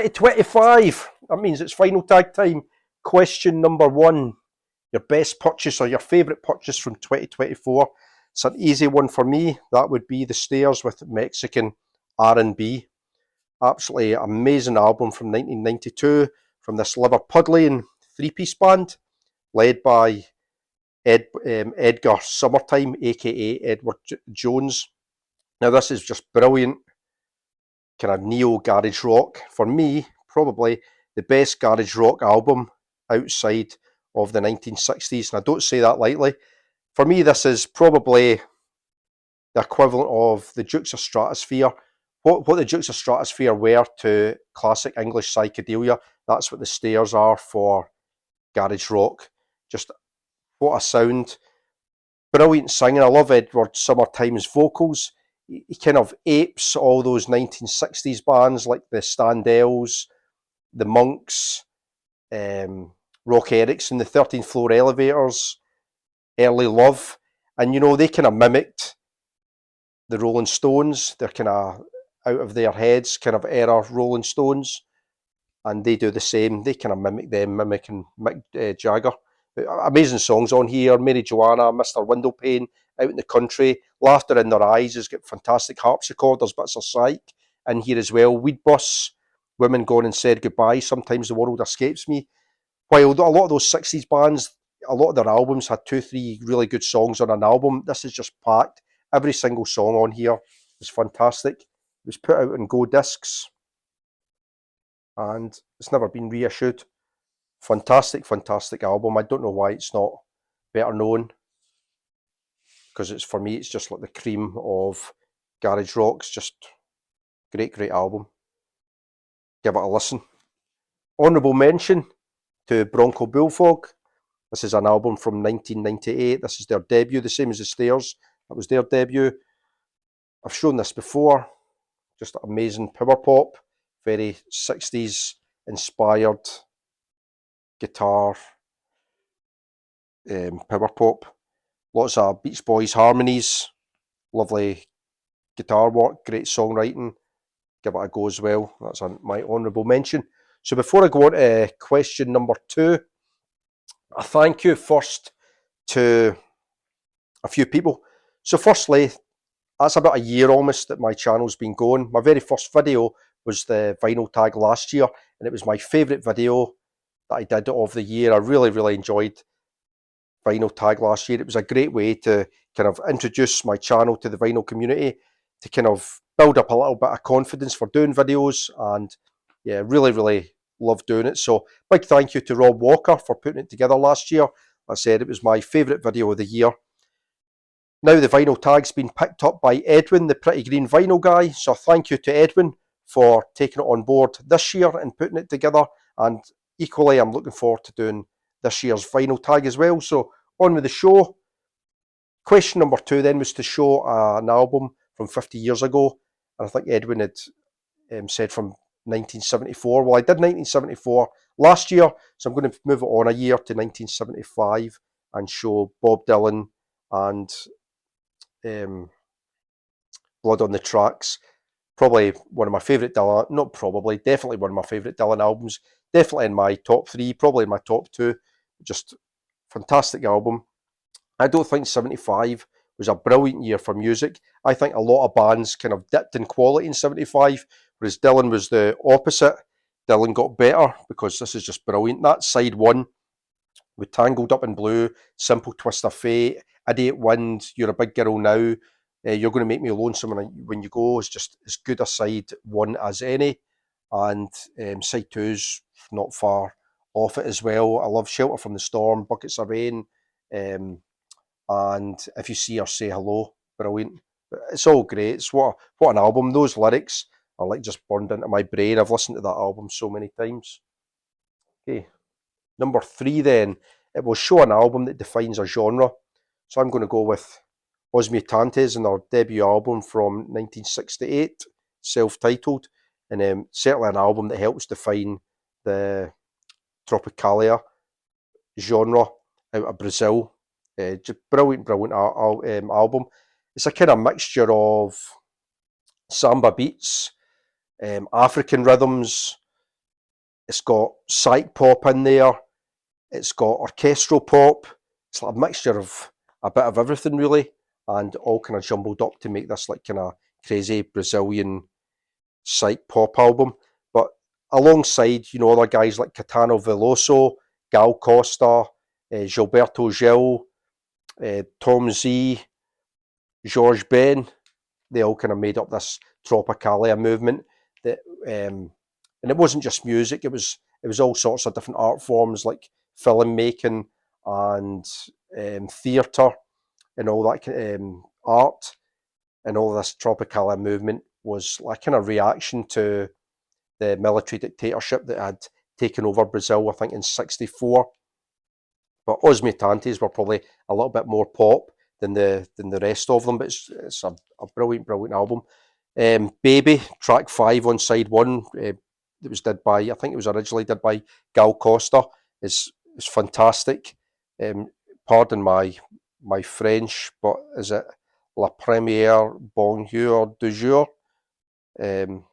2025. That means it's final tag time. Question number one. Your best purchase or your favourite purchase from 2024. It's an easy one for me. That would be The Stairs with Mexican R&B. Absolutely amazing album from 1992 from this Liverpudlian three-piece band led by Edgar Summertime, aka Edward Jones. Now this is just brilliant kind of neo garage rock. For me, probably the best garage rock album outside of the 1960s, and I don't say that lightly. For me, this is probably the equivalent of the Dukes of Stratosphere. What the Dukes of Stratosphere were to classic English psychedelia, that's what The Stairs are for garage rock. Just what a sound. Brilliant singing. I love Edward Summertime's vocals. He kind of apes all those 1960s bands like the Standells, the Monks, Rock Erickson, the 13th Floor Elevators, Early Love. And, you know, they kind of mimicked the Rolling Stones. They're kind of out of their heads, kind of era Rolling Stones. And they do the same. They kind of mimic them, mimicking Mick Jagger. Amazing songs on here. Mary Joanna, Mr. Windowpane, Out in the Country. Laughter in Their Eyes has got fantastic harpsichord. There's bits of psych in here as well. Weed Bus, Women Gone and Said Goodbye, Sometimes the World Escapes Me. While a lot of those 60s bands, a lot of their albums had 2-3 really good songs on an album, this is just packed. Every single song on here is fantastic. It was put out on Go Discs and it's never been reissued. Fantastic, fantastic album. I don't know why it's not better known, because it's, for me, it's just like the cream of garage rock. It's just great, great album. Give it a listen. Honourable mention to Bronco Bullfrog. This is an album from 1998. This is their debut, the same as The Stairs. That was their debut. I've shown this before. Just amazing power pop, very 60s inspired guitar power pop. Lots of Beach Boys harmonies, lovely guitar work, great songwriting. Give it a go as well. That's my honourable mention. So before I go on to question number two, a thank you first to a few people. So firstly, that's about a year almost that my channel's been going. My very first video was the vinyl tag last year, and it was my favourite video that I did of the year. I really, really enjoyed vinyl tag last year. It was a great way to kind of introduce my channel to the vinyl community, to kind of build up a little bit of confidence for doing videos, and yeah, really, really love doing it. So big thank you to Rob Walker for putting it together last year. Like I said, it was my favourite video of the year. Now the vinyl tag's been picked up by Edwin, the Pretty Green Vinyl guy. So thank you to Edwin for taking it on board this year and putting it together. And equally, I'm looking forward to doing this year's vinyl tag as well. So on with the show. Question number two then was to show an album from 50 years ago. And I think Edwin had said from 1974. Well, I did 1974 last year, so I'm going to move it on a year to 1975 and show Bob Dylan and Blood on the Tracks. Probably one of my favourite Dylan, not probably, definitely one of my favourite Dylan albums. Definitely in my top three, probably in my top two. Just fantastic album. I don't think 75 was a brilliant year for music. I think a lot of bands kind of dipped in quality in 75, whereas Dylan was the opposite. Dylan got better because this is just brilliant. That side one with Tangled Up in Blue, Simple Twist of Fate, Idiot Wind, You're a Big Girl Now, You're Going to Make Me Lonesome When You Go is just as good a side one as any. And side two's not far off it as well. I love Shelter from the Storm, Buckets of Rain, and If You See Her Say Hello. Brilliant. But it's all great. It's what an album. Those lyrics are like just burned into my brain. I've listened to that album so many times. Okay. Number three then, it will show an album that defines a genre. So I'm going to go with Os Mutantes and their debut album from 1968, self-titled, and certainly an album that helps define the Tropicalia genre out of Brazil. Just brilliant, brilliant album. It's a kind of mixture of samba beats, African rhythms, It's got psych pop in there. It's got orchestral pop. It's like a mixture of a bit of everything really, and all kind of jumbled up to make this like kind of crazy Brazilian psych pop album. But alongside, you know, other guys like Caetano Veloso, Gal Costa, Gilberto Gil, Tom Z, George Ben, they all kind of made up this Tropicalia movement. That and it wasn't just music; it was all sorts of different art forms like filmmaking and theatre and all that art, and all this Tropicalia movement was like kind of reaction to the military dictatorship that had taken over Brazil, I think, in '64. But Os Mutantes were probably a little bit more pop than the rest of them. But it's a brilliant, brilliant album. Baby, track 5 on side 1, it was did by, I think it was originally did by Gal Costa, is fantastic. Pardon my French, but is it La Première Bonjour du Jour?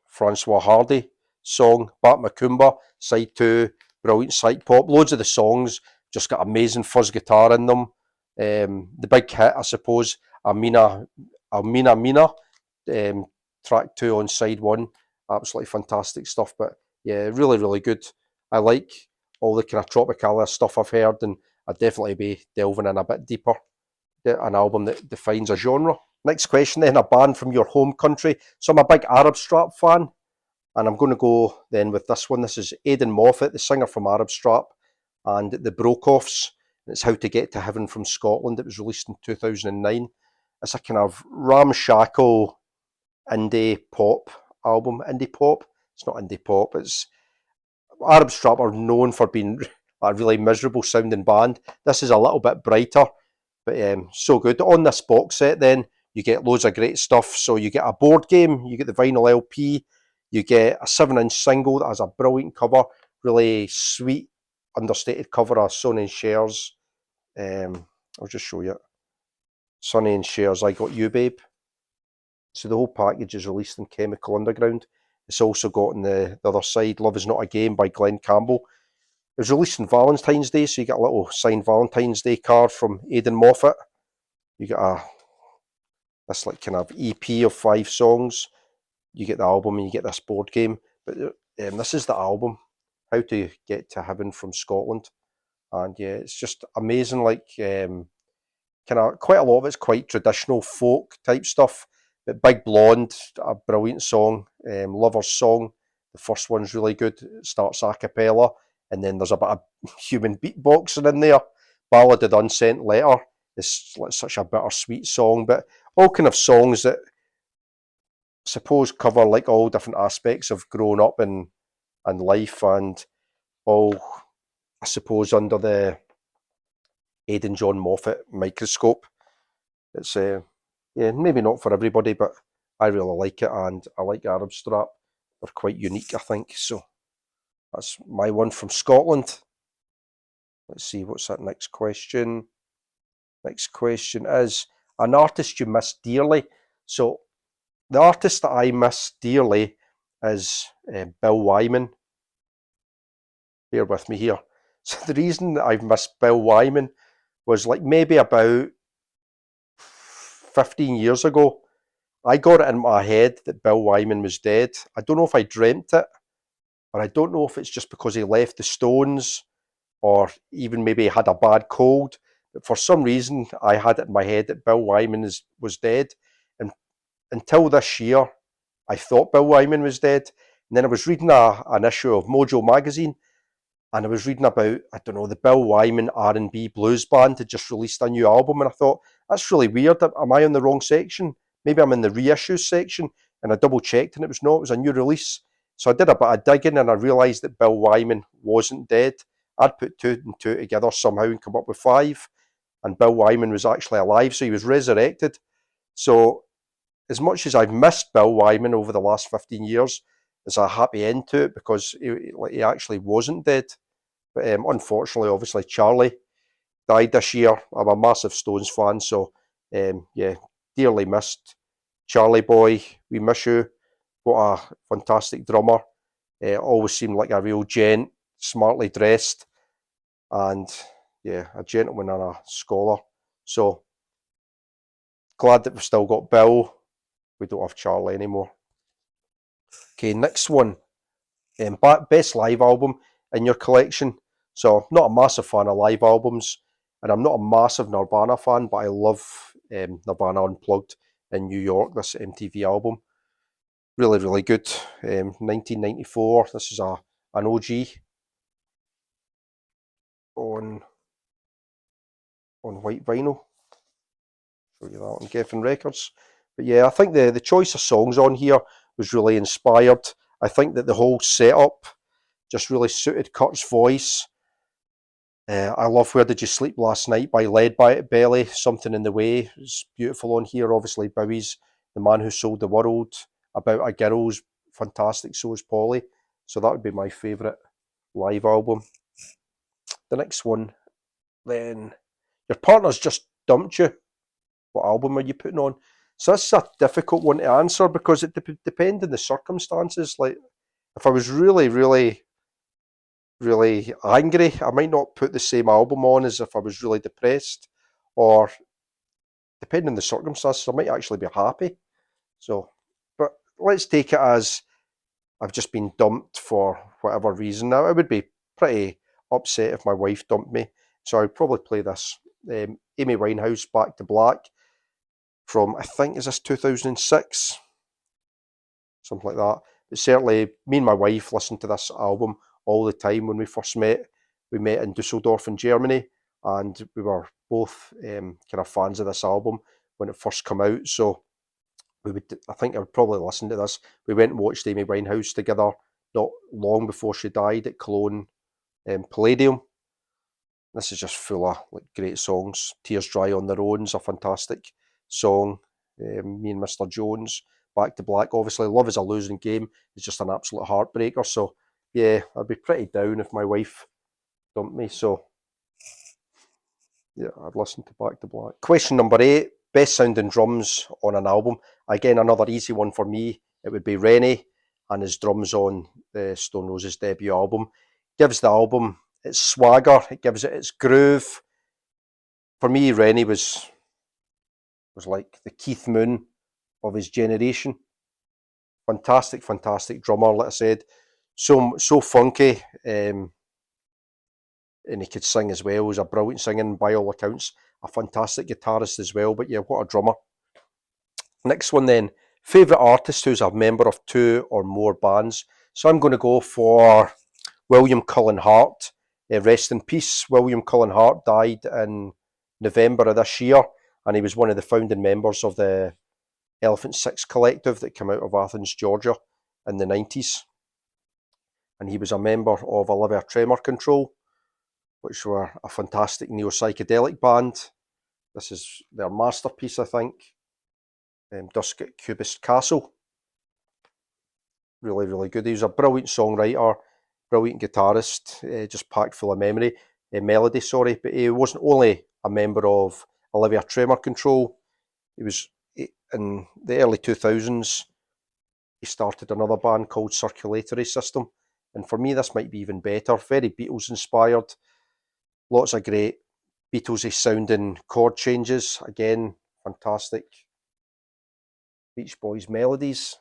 Francois Hardy song, Bat Macumba, side 2, brilliant psych pop. Loads of the songs just got amazing fuzz guitar in them. The big hit, I suppose, Amina Mina, um, track 2 on side 1, absolutely fantastic stuff. But yeah, really, really good. I like all the kind of Tropicalia stuff I've heard, and I'd definitely be delving in a bit deeper. An album that defines a genre. Next question then, a band from your home country. So I'm a big Arab Strap fan, and I'm going to go then with this one. This is Aidan Moffat, the singer from Arab Strap, and the Broke-Offs. It's How to Get to Heaven from Scotland. It was released in 2009. It's a kind of ramshackle indie pop album. Indie pop? It's not indie pop. It's Arab Strap are known for being a really miserable sounding band. This is a little bit brighter, but so good. On this box set, then you get loads of great stuff. So you get a board game, you get the vinyl LP, you get a 7-inch single that has a brilliant cover, really sweet, understated cover of Sonny and Cher's. I'll just show you it. Sonny and Cher's I Got You Babe. So the whole package is released in Chemical Underground. It's also got on the other side Love Is Not a Game by Glenn Campbell. It was released on Valentine's Day, so you get a little signed Valentine's Day card from Aidan Moffat. You get this like kind of EP of 5 songs. You get the album and you get this board game. But this is the album, How to Get to Heaven from Scotland. And yeah, it's just amazing. Like kind of quite a lot of it's quite traditional folk type stuff. But Big Blonde, a brilliant song. Lover's Song, the first one's really good. It starts a cappella, and then there's a bit of human beatboxing in there. Ballad of the Unsent Letter is like such a bittersweet song, but all kind of songs that I suppose cover like all different aspects of growing up and life, and all, I suppose, under the Aidan John Moffat microscope. It's yeah, maybe not for everybody, but I really like it, and I like Arab Strap. They're quite unique, I think. So that's my one from Scotland. Let's see, what's that next question? Next question is an artist you miss dearly. So the artist that I miss dearly is Bill Wyman. Bear with me here. So the reason that I've missed Bill Wyman was like maybe about 15 years ago. I got it in my head that Bill Wyman was dead. I don't know if I dreamt it, or I don't know if it's just because he left the Stones, or even maybe he had a bad cold. But for some reason, I had it in my head that Bill Wyman was dead. And until this year, I thought Bill Wyman was dead. And then I was reading an issue of Mojo magazine, and I was reading about, I don't know, the Bill Wyman R&B blues band had just released a new album, and I thought, that's really weird. Am I on the wrong section? Maybe I'm in the reissues section. And I double checked, and it was a new release. So I did a bit of digging, and I realised that Bill Wyman wasn't dead. I'd put 2 and 2 together somehow and come up with 5. And Bill Wyman was actually alive, so he was resurrected. So as much as I've missed Bill Wyman over the last 15 years, there's a happy end to it, because he actually wasn't dead. But unfortunately, obviously, Charlie died this year. I'm a massive Stones fan, so yeah, dearly missed. Charlie boy, we miss you. What a fantastic drummer. Always seemed like a real gent, smartly dressed, and yeah, a gentleman and a scholar. So glad that we've still got Bill. We don't have Charlie anymore. Okay, next one. Best live album in your collection. So, not a massive fan of live albums, and I'm not a massive Nirvana fan, but I love Nirvana Unplugged in New York, this MTV album. Really, really good. 1994. This is an OG on white vinyl. Show you that on Geffen Records. But yeah, I think the choice of songs on here was really inspired. I think that the whole setup just really suited Kurt's voice. I love Where Did You Sleep Last Night by Lead Belly. Something in the Way is beautiful on here. Obviously, Bowie's The Man Who Sold the World. About a Girl's fantastic, so is Polly. So that would be my favourite live album. The next one, then, your partner's just dumped you. What album are you putting on? So that's a difficult one to answer because it depends on the circumstances. Like, if I was really, really, really angry, I might not put the same album on as if I was really depressed, or depending on the circumstances, I might actually be happy. So, but let's take it as I've just been dumped for whatever reason. Now, I would be pretty upset if my wife dumped me, so I'd probably play this Amy Winehouse Back to Black from, I think, is this 2006? Something like that. But certainly, me and my wife listened to this album all the time when we first met. We met in Dusseldorf in Germany, and we were both kind of fans of this album when it first came out. So I think I would probably listen to this. We went and watched Amy Winehouse together not long before she died at Cologne Palladium. This is just full of like great songs. Tears Dry on Their Own's a fantastic song. Me and Mr. Jones, Back to Black. Obviously, Love Is a Losing Game is just an absolute heartbreaker. So yeah, I'd be pretty down if my wife dumped me. So yeah, I'd listen to Back to Black. Question number 8. Best sounding drums on an album. Again, another easy one for me. It would be Rennie and his drums on the Stone Roses debut album. Gives the album its swagger. It gives it its groove. For me, Rennie was like the Keith Moon of his generation. Fantastic, fantastic drummer, like I said. So funky. And he could sing as well. He was a brilliant singing by all accounts. A fantastic guitarist as well. But yeah, what a drummer. Next one then. Favourite artist who's a member of 2 or more bands. So I'm going to go for William Cullen Hart. Rest in peace. William Cullen Hart died in November of this year, and he was one of the founding members of the Elephant Six Collective that came out of Athens, Georgia in the 90s. And he was a member of Olivia Tremor Control, which were a fantastic neo-psychedelic band. This is their masterpiece, I think. Dusk at Cubist Castle. Really, really good. He was a brilliant songwriter, brilliant guitarist, just packed full of melody, but he wasn't only a member of Olivia Tremor Control. He was, in the early 2000s, he started another band called Circulatory System, and for me this might be even better. Very Beatles inspired, lots of great Beatlesy sounding chord changes, again fantastic Beach Boys melodies.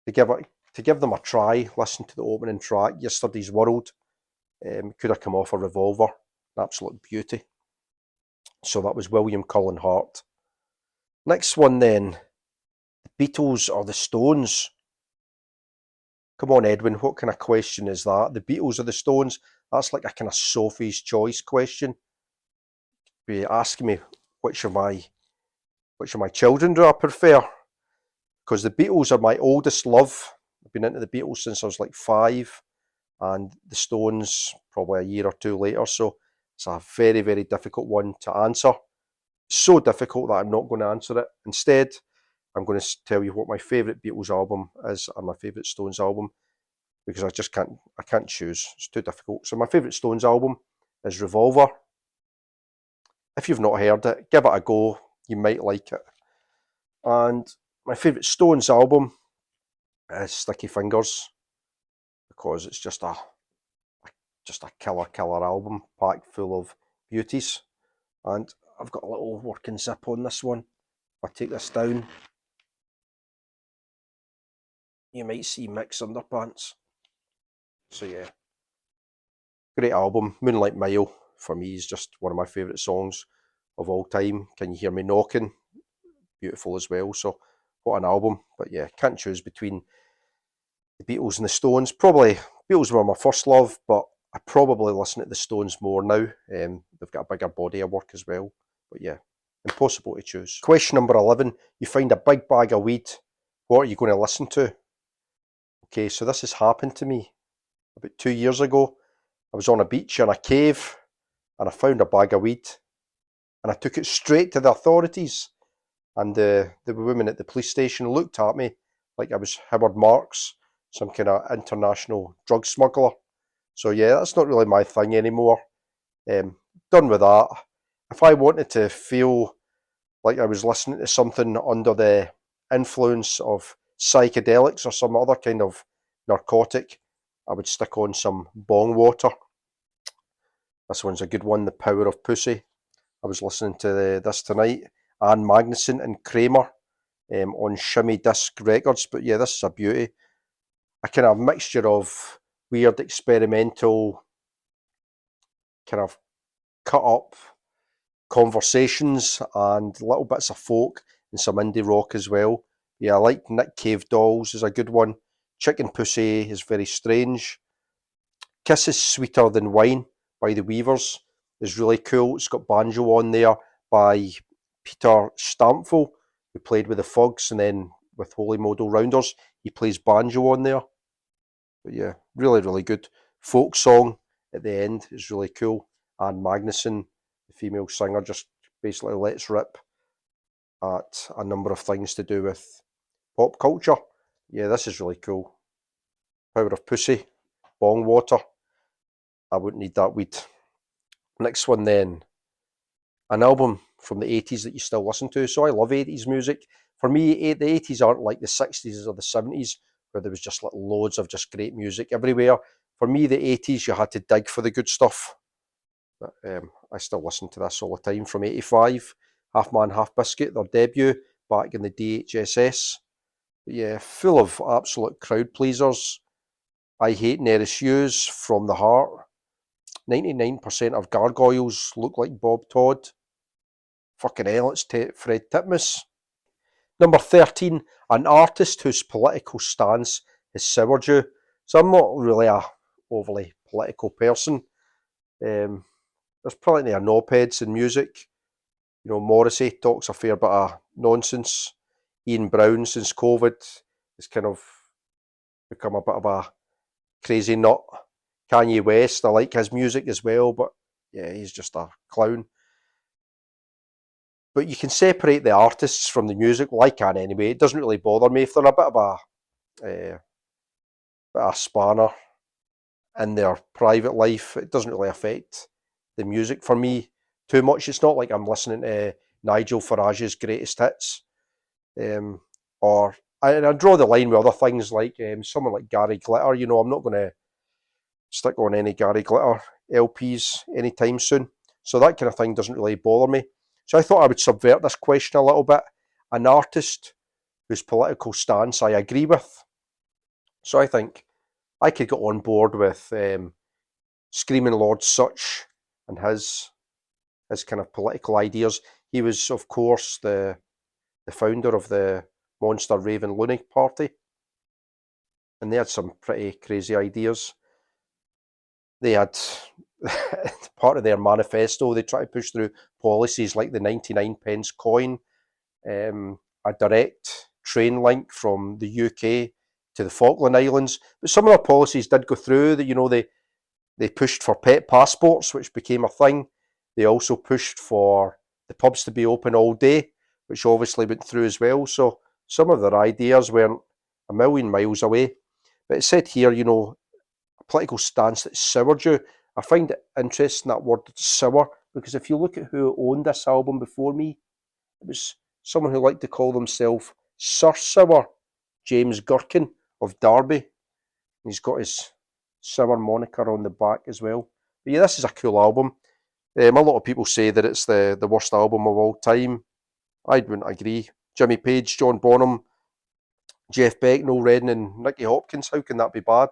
To give them a try, listen to the opening track, Yesterday's World. Could have come off a Revolver, an absolute beauty. So that was William Cullen Hart. Next one then, the Beatles or the Stones? Come on, Edwin, what kind of question is that? The Beatles or the Stones? That's like a kind of Sophie's Choice question. Be asking me which of my children do I prefer? Because the Beatles are my oldest love. I've been into the Beatles since I was like 5, and the Stones probably a year or 2 later. So it's a very, very difficult one to answer. So difficult that I'm not going to answer it. Instead, I'm going to tell you what my favourite Beatles album is and my favourite Stones album, because I can't choose. It's too difficult. So my favourite Stones album is Revolver. If you've not heard it, give it a go. You might like it. And my favourite Stones album Sticky Fingers, because it's just a killer album, packed full of beauties. And I've got a little working zip on this one. If I take this down, you might see Mick's underpants. So yeah, great album. Moonlight Mile for me is just one of my favourite songs of all time. Can You Hear Me Knocking? Beautiful as well. So what an album. But yeah, can't choose between the Beatles and the Stones. Probably Beatles were my first love, but I probably listen to the Stones more now. They've got a bigger body of work as well. But yeah, impossible to choose. Question number 11. You find a big bag of weed. What are you going to listen to? Okay, so this has happened to me about 2 years ago. I was on a beach in a cave and I found a bag of weed and I took it straight to the authorities. And the woman at the police station looked at me like I was Howard Marks, some kind of international drug smuggler. So yeah, that's not really my thing anymore. Done with that. If I wanted to feel like I was listening to something under the influence of psychedelics or some other kind of narcotic, I would stick on some bong water. This one's a good one, The Power of Pussy. I was listening to this tonight. Anne Magnuson and Kramer on Shimmy Disc Records. But yeah, this is a beauty. A kind of mixture of weird experimental, kind of cut up conversations and little bits of folk and some indie rock as well. Yeah, I like Nick Cave Dolls is a good one. Chicken Pussy is very strange. Kisses Sweeter Than Wine by the Weavers is really cool. It's got banjo on there by Peter Stampfel, who played with the Fugs, and then with Holy Modal Rounders, he plays banjo on there. But yeah, really, really good. Folk song at the end is really cool. And Magnuson, the female singer, just basically lets rip at a number of things to do with pop culture. Yeah, this is really cool. Power of Pussy, Bong Water. I wouldn't need that weed. Next one then. An album from the 80s that you still listen to. So I love 80s music. For me, the 80s aren't like the 60s or the 70s, where there was just like loads of just great music everywhere. For me, the 80s, you had to dig for the good stuff. But I still listen to this all the time. From 85, Half Man, Half Biscuit, their debut back in the DHSS. But yeah, full of absolute crowd pleasers. I Hate Neris Hughes, From the Heart. 99% of gargoyles look like Bob Todd. Fucking hell, it's Fred Titmus. Number 13, an artist whose political stance has soured you. So I'm not really a overly political person. There's plenty of knobheads in music. You know, Morrissey talks a fair bit of nonsense. Ian Brown, since COVID, has kind of become a bit of a crazy nut. Kanye West, I like his music as well, but yeah, he's just a clown. But you can separate the artists from the music. Well, I can anyway. It doesn't really bother me if they're a bit of a spanner in their private life. It doesn't really affect the music for me too much. It's not like I'm listening to Nigel Farage's greatest hits, or I draw the line with other things like someone like Gary Glitter. You know, I'm not going to stick on any Gary Glitter LPs anytime soon. So that kind of thing doesn't really bother me. So I thought I would subvert this question a little bit. An artist whose political stance I agree with. So I think I could get on board with Screaming Lord Sutch and his kind of political ideas. He was, of course, the founder of the Monster Raven Loony Party, and they had some pretty crazy ideas. They had part of their manifesto, they try to push through policies like the 99 pence coin, a direct train link from the UK to the Falkland Islands. But some of their policies did go through. That, you know, they pushed for pet passports, which became a thing. They also pushed for the pubs to be open all day, which obviously went through as well. So some of their ideas weren't a million miles away. But it said here, you know, a political stance that soured you. I find it interesting, that word sour, because if you look at who owned this album before me, it was someone who liked to call themselves Sir Sour, James Gherkin, of Derby. He's got his sour moniker on the back as well. But yeah, this is a cool album. A lot of people say that it's the worst album of all time. I wouldn't agree. Jimmy Page, John Bonham, Jeff Beck, Noel Redding and Nicky Hopkins, how can that be bad?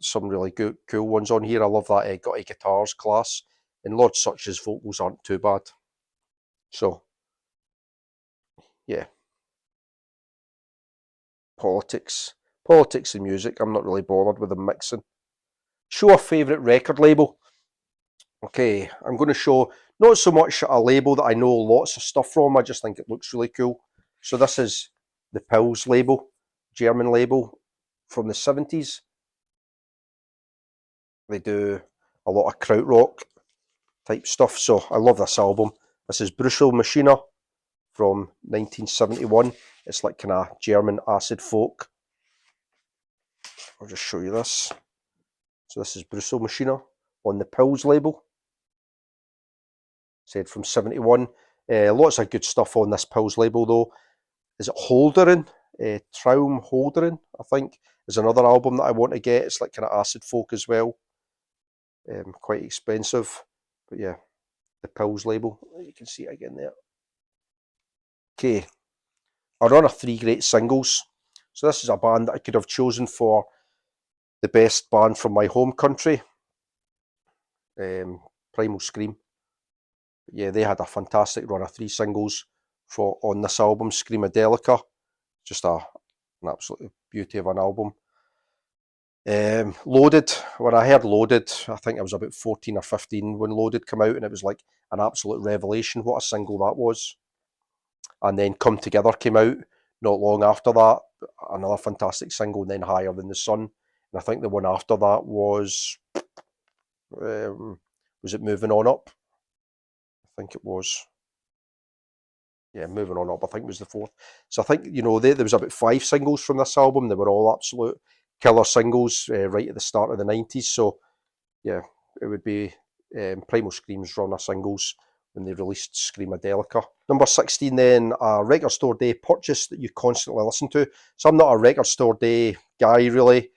Some really good, cool ones on here. I love that Gutty Guitars class. And Lord Such's vocals aren't too bad. So, yeah. Politics. Politics and music. I'm not really bothered with them mixing. Show a favourite record label. Okay, I'm going to show not so much a label that I know lots of stuff from, I just think it looks really cool. So this is the Pils label, German label from the 70s. They do a lot of krautrock type stuff, so I love this album. This is Brüssel Maschine from 1971. It's like kind of German acid folk. I'll just show you this. So this is Brüssel Maschine on the Pils label. Said from 71. Lots of good stuff on this Pils label though. Is it Holderen? Traum Holderen, I think, is another album that I want to get. It's like kind of acid folk as well. Quite expensive. But yeah, the Pils label. You can see it again there. Okay, I run a 3 great singles. So this is a band that I could have chosen for the best band from my home country. Primal Scream. But yeah, they had a fantastic run of 3 singles on this album, Screamadelica. Just an absolute beauty of an album. Loaded, when I heard Loaded, I think I was about 14 or 15 when Loaded came out, and it was like an absolute revelation. What a single that was. And then Come Together came out not long after that, another fantastic single, and then Higher Than the Sun. And I think the one after that was it Moving On Up? I think it was. Yeah, Moving On Up, I think was the 4th. So I think, there was about 5 singles from this album. They were all absolute killer singles right at the start of the 90s. So, yeah, it would be Primal Scream's run of singles when they released Screamadelica. Number 16 then, a record store day purchase that you constantly listen to. So I'm not a record store day guy really.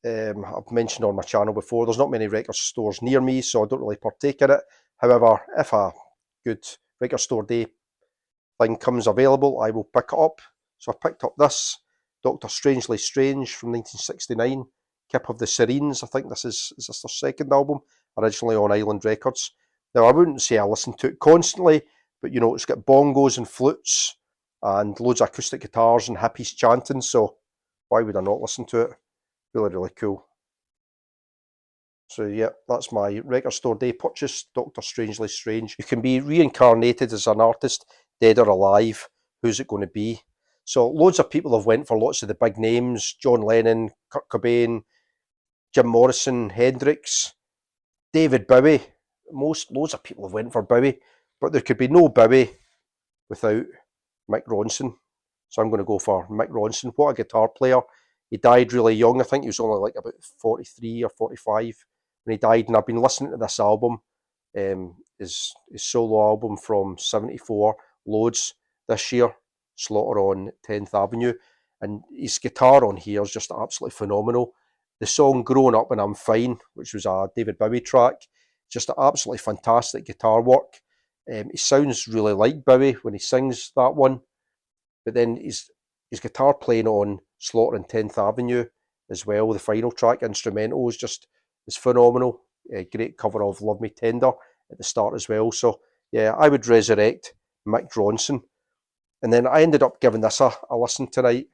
I've mentioned on my channel before, there's not many record stores near me, so I don't really partake in it. However, if a good record store day thing comes available, I will pick it up. So I picked up this Dr. Strangely Strange from 1969, Kip of the Sirens. I think this is this their 2nd album, originally on Island Records. Now, I wouldn't say I listen to it constantly, but it's got bongos and flutes and loads of acoustic guitars and hippies chanting, so why would I not listen to it? Really, really cool. So yeah, that's my record store day purchase, Dr. Strangely Strange. You can be reincarnated as an artist, dead or alive. Who's it going to be? So loads of people have went for lots of the big names: John Lennon, Kurt Cobain, Jim Morrison, Hendrix, David Bowie. Loads of people have went for Bowie, but there could be no Bowie without Mick Ronson. So I'm going to go for Mick Ronson. What a guitar player. He died really young. I think he was only like about 43 or 45 when he died. And I've been listening to this album, his solo album from 74, Loads, this year, Slaughter on 10th Avenue. And his guitar on here is just absolutely phenomenal. The song Growing Up and I'm Fine, which was a David Bowie track, just absolutely fantastic guitar work. He sounds really like Bowie when he sings that one. But then his guitar playing on Slaughter on 10th Avenue as well, the final track, instrumental, is phenomenal. Great cover of Love Me Tender at the start as well. So yeah, I would resurrect Mick Ronson. And then I ended up giving this a listen tonight.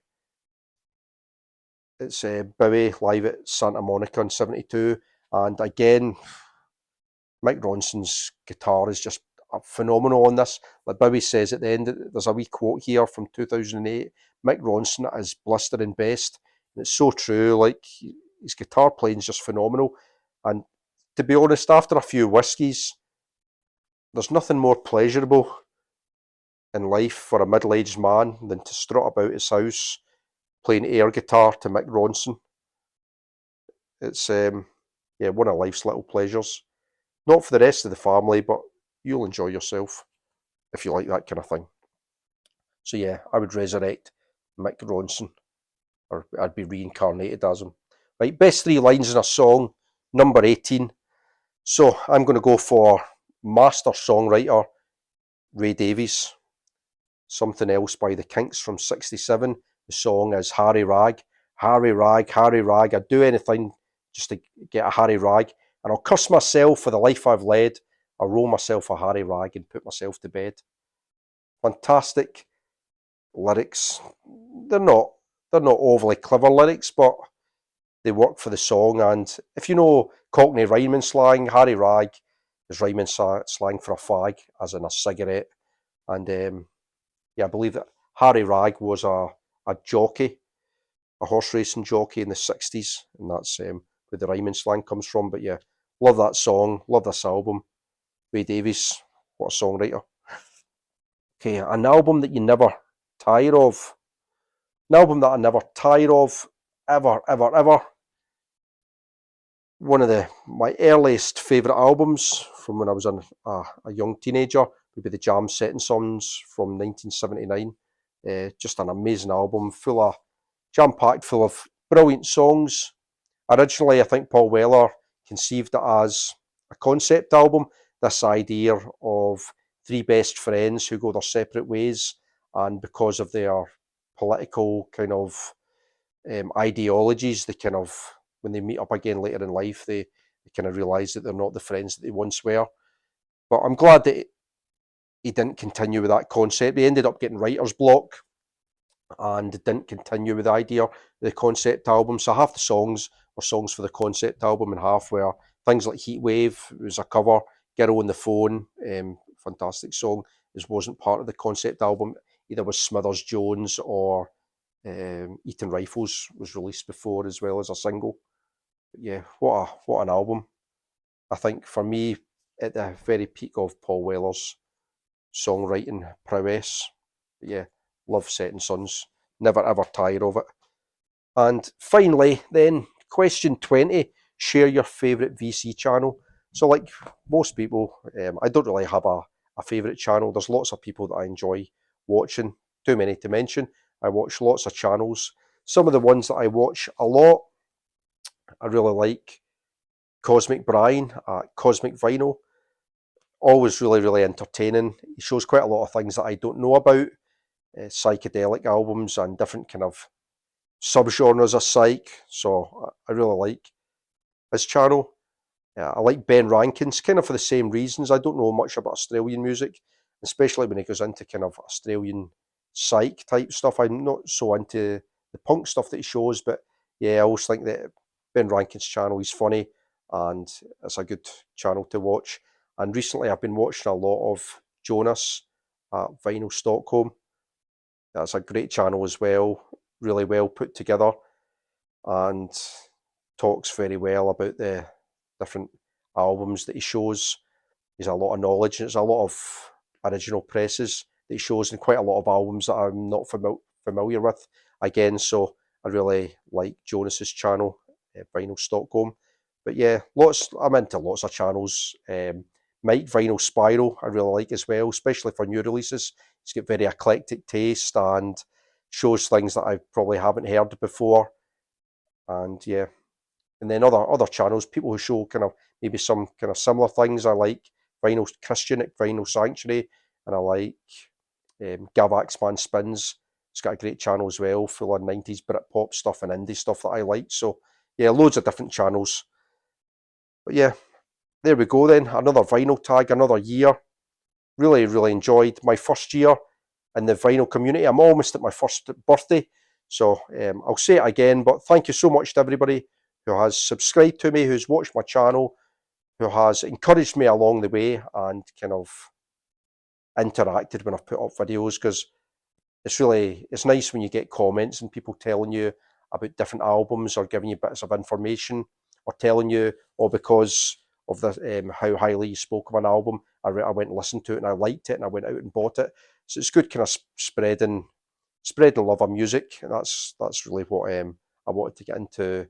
It's Bowie live at Santa Monica in 72. And again, Mick Ronson's guitar is just phenomenal on this. Like Bowie says at the end, there's a wee quote here from 2008. Mick Ronson is blistering best. And it's so true. Like, his guitar playing is just phenomenal. And to be honest, after a few whiskies, there's nothing more pleasurable in life for a middle-aged man than to strut about his house playing air guitar to Mick Ronson. It's one of life's little pleasures. Not for the rest of the family, but you'll enjoy yourself if you like that kind of thing. So yeah, I would resurrect Mick Ronson. or I'd be reincarnated as him. Right, best 3 lines in a song, number 18. So I'm going to go for master songwriter Ray Davies. Something Else by the Kinks from '67. The song is Harry Rag. Harry Rag, Harry Rag. I'd do anything just to get a Harry Rag. And I'll cuss myself for the life I've led. I'll roll myself a Harry Rag and put myself to bed. Fantastic lyrics. They're not they're not overly clever lyrics, but they work for the song. And if you know Cockney rhyming slang, Harry Rag is rhyming slang for a fag, as in a cigarette. And yeah, I believe that Harry Rag was a jockey, a horse racing jockey in the '60s, and that's where the rhyming slang comes from. But yeah, love that song, love this album. Ray Davies, what a songwriter. Okay, an album that you never tire of. An album that I never tire of, ever, ever, ever. One of my earliest favourite albums from when I was a young teenager would be the Jam Setting Sons from 1979. Just an amazing album, jam-packed full of brilliant songs. Originally, I think Paul Weller conceived it as a concept album, this idea of 3 best friends who go their separate ways, and because of their political kind of ideologies, they kind of, when they meet up again later in life, they kind of realise that they're not the friends that they once were. But I'm glad that he didn't continue with that concept. He ended up getting writer's block and didn't continue with the idea of the concept album. So half the songs were songs for the concept album, and half were things like Heatwave, it was a cover, Girl on the Phone, fantastic song, it wasn't part of the concept album. Either was Smithers Jones or Eaton Rifles was released before as well as a single. But yeah, what an album. I think for me, at the very peak of Paul Weller's songwriting prowess. But yeah, love Setting Suns. Never ever tire of it. And finally, then, question 20, share your favourite VC channel. So like most people, I don't really have a favourite channel. There's lots of people that I enjoy watching, too many to mention. I watch lots of channels. Some of the ones that I watch a lot, I really like Cosmic Brian, Cosmic Vinyl. Always really, really entertaining. He shows quite a lot of things that I don't know about, psychedelic albums and different kind of subgenres of psych. So I really like his channel. I like Ben Rankin's kind of for the same reasons. I don't know much about Australian music, especially when he goes into kind of Australian psych type stuff. I'm not so into the punk stuff that he shows, but yeah, I always think that Ben Rankin's channel, he's funny and it's a good channel to watch. And recently I've been watching a lot of Jonas at Vinyl Stockholm. That's a great channel as well, really well put together, and talks very well about the different albums that he shows. He's a lot of knowledge, and it's a lot of original presses that he shows, and quite a lot of albums that I'm not familiar with again. So I really like Jonas's channel, Vinyl Stockholm. But yeah, I'm into lots of channels. Mike Vinyl Spiral I really like as well, especially for new releases. He's got very eclectic taste and shows things that I probably haven't heard before. And yeah, and then other channels, people who show kind of maybe some kind of similar things. I like Vinyl Christian at Vinyl Sanctuary, and I like Gavax Man Spins. It's got a great channel as well, full of 90s Britpop stuff and indie stuff that I like. So yeah, loads of different channels. But yeah, there we go then. Another vinyl tag, another year. Really, really enjoyed my first year in the vinyl community. I'm almost at my first birthday. So I'll say it again, but thank you so much to everybody who has subscribed to me, who's watched my channel, who has encouraged me along the way and kind of interacted when I've put up videos, because it's nice when you get comments and people telling you about different albums or giving you bits of information or telling you, because of how highly you spoke of an album, I went and listened to it and I liked it and I went out and bought it. So it's good kind of spreading love of music, and that's really what I wanted to get into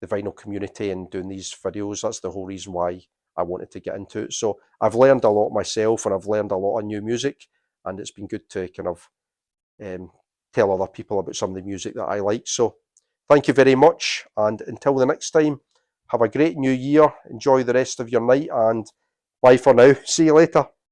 the vinyl community and doing these videos. That's the whole reason why I wanted to get into it. So I've learned a lot myself, and I've learned a lot of new music, and it's been good to kind of tell other people about some of the music that I like. So thank you very much, and until the next time, have a great new year, enjoy the rest of your night, and bye for now. See you later.